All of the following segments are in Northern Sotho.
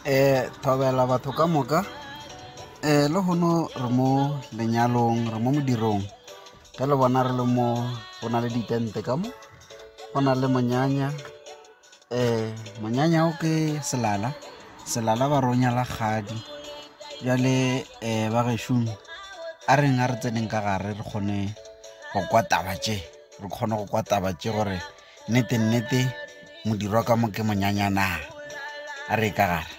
Thobela batho ka moka le hono re mo lenyalong re mo modirong ka le bona re le mo go na le ditente ka mo go na le monyanya monyanya o ke selala ba ronya la kgadi jale ba gešong a reng a re tseneng ka gare re kgone go kwa taba tše gore nnete modirwa ka mo ke monyanya na a re ka gare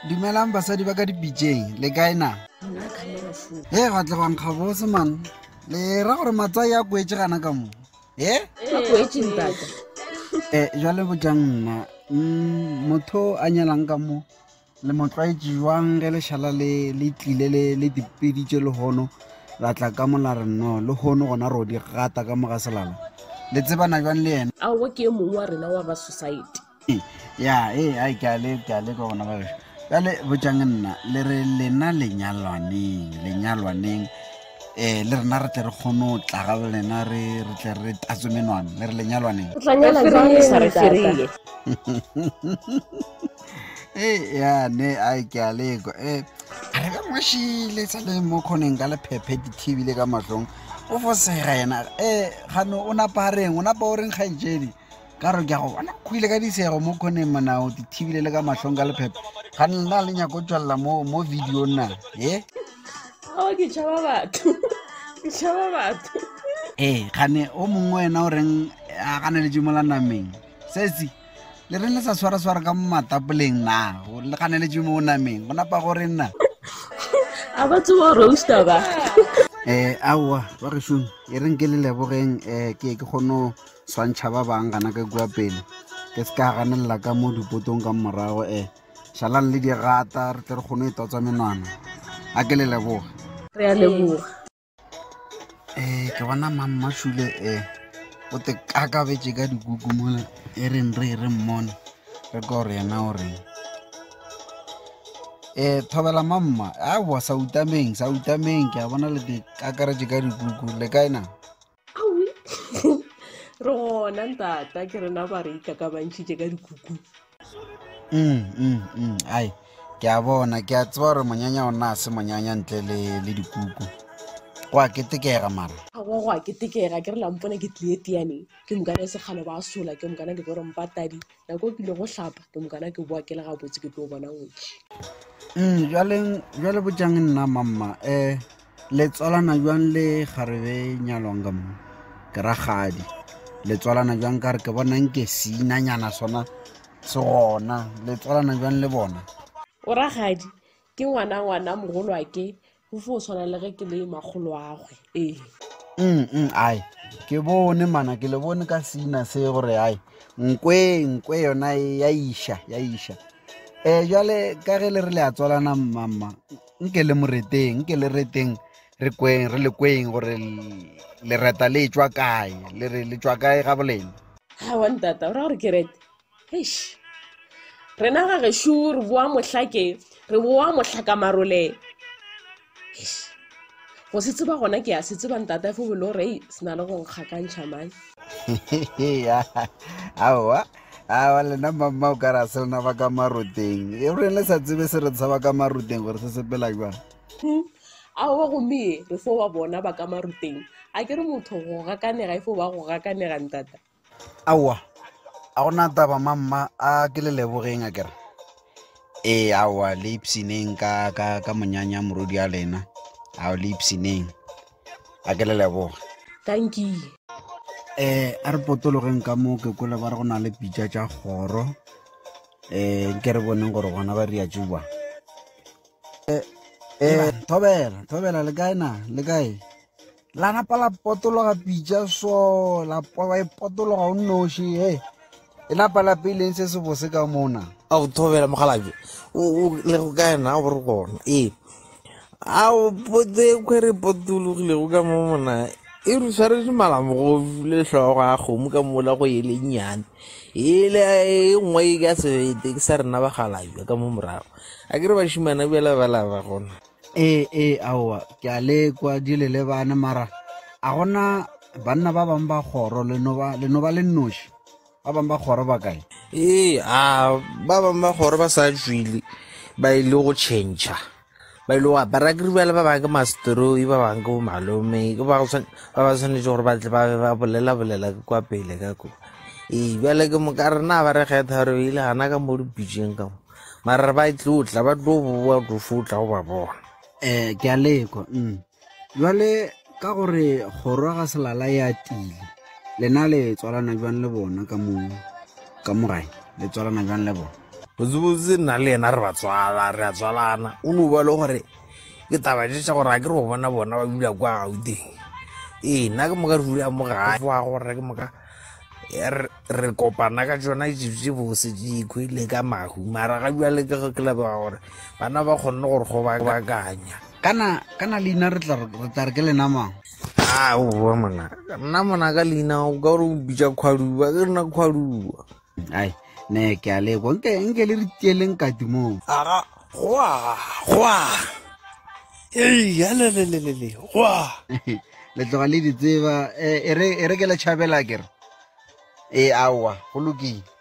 dumelang basadi ba ka dipitšeng le kae na ga tle go nkga bose man le ra gore matsai a kwetse gana ka mo jale bojang nna motho a nyelang ka mo le motlwaetši jwang ge lešhala le tlile le dipeditše le hono la tla ka mo la re no le hono gona ro di gata ka mo ga selala le tsebana jwang le yena a o ke mongwe wa rena wa ba society ya ai ke a le ka bona ba ge jale bojang nna le re lena lenyalwaneng le rena re tle re kgone go tla ga lena re tle re tatso menwana le re lenyalwaneng ya ne ai ke a lekwa a re ka mošile sa le mo kgoneng ka lephephe di-tv le ka matlong o fosega yena gano o napa reng o napa o reng kgaetšedi ka re ke a go bona go ile ka disego mo kgoneng manao di-tv le ka matlong ka lephephe ga nna le nyako tswalela mo video nna ke tšhaba batho gane o mongwe wena o reng a ganeletše mo la nameng sesi le reng le sa swara ka matapoleng na le ganeletše mo o nameng go napa gore nna a ba tsewa roaster ba aowa ba gešong e reng ke le lebogeng ke kgone go swantšha ba bang gana ka kua pele ke se ka ganelela ka mo dipotong ka morago šalang le digata re tle re kgone go itatswa menwana a ke le leboga re a leboga ke bona mammašule o te kakabetse ka dikuku mola e reng re mmone re ka gore yena o reng thobela mamma aowa sa utameng ke a bona le di kakaretse ka dikuku le kae na awi re gona ntata ke rena ba re ikakabantšhitše ka dikuku ai ke a bona ke a tseba gore monyanya o nna a se monyanya ntle le dikuku go a ketekega mara awa go a ketekega ke re lampona ke tlile teaneng ke mokana e sekgale ba sola ke mokana ke gore mpatadi nako o kile go hlapa ke mokana ke boa ke le gabotse ke tlo bona ngwetši jale bojang nna mamma le tswalana jwang le kgarebe nyalwang ka mo ke ra kgadi le tswalana jwang ka re ke bona nke seinanyana sona se gona le tswalana jwang le bona o ragadi ke ngwana mogolo wa ke go fo o tshwana le ge ke le magolo agwe ai ke bone mana ke le bone ka seina se gore ai nkwe yona ya iša jale ka ge le re le a tswalana mamma nke le reteng re le kweng gore le reta le tswa kae le tswa kae ga bolena wa ntata o ra gore ke rete rena ga gešo re boa mohlaka marole go se tseba gona ke a se tseba ntata fo bole gore se na le go nkgakantšha mane aowa lena mamma o ka ra se lena ba ka maroteng e reng le sa tsebe se re sa ba ka maroteng gore se sepela jwang aowa gomme re fo ba bona ba ka maroteng a ke re motho go gakanega e fo ba go gakanega ntata aowa a gona taba mamma a ke le lebogeng a kere aowa le ipsineng ka monyanya morodi a lena ao le ipsineng a ke le leboga thank you a re potologeng ka mo ke kole ba re go na le pitša tša kgoro nke re boneng gore gona ba ria tšewa thobela le kae na le kae la napa la potologa pitša so la potologa o nnoši e napa la peileng se se bose ka mona a go thobela mogalabe le go kae na gore gona a o pote kgwere potologile go ka mo mona e re tshwaretse malamogo le tlhogo a kgomo ka mola go e lennyane ele nngwe ka sebete ke sa rena ba galabe ka mo morago a ke re bašimana bjela balaba gona aowa ke a lekwa di le bana mara a gona banna ba bangwe ba kgoro leno ba le nnoši ba bangwe ba kgoro ba kae ba bangwe ba gore ba sa tswile ba ile go change ba ile go apara ke ribala ba bangwe ke masteroi ba bangwe ke bo malome ke ba tshwanetse gore ba tle ba bolela ke kwa pele ka ko bjale ke mo ka rena ba re kgetha re ile gana ka mo dipitšeng ka mo mara ba itlotla ba tlo boa tofotla go ba bona ke a lekwa jwale ka gore kgoro ga selala ya tile lena le tswalana jwang le bona ka mo gae le tswalana jwang le bona botsebotse nna le ena re a tswalana o no ba le gore ke taba tša gore a ke re go bona ba dula kwa gauteng nna ke moka re dula mo gae wa gore ke moka re kopana ka tsona tse bose dikwe le ka mahu mara ga bjale ke lebega gore bana ba kgonne gore go bakanya kana leina re tla re ke lenamang oa mona nna mona ka leina o ka gore o bitša kgwadua ke rena kgwadua ai ne ke a lekwa nke le re tieleng kati moo aga goa alelelelele goa le tloga le di tseba e re ke le tšhabela kere aowa go lokile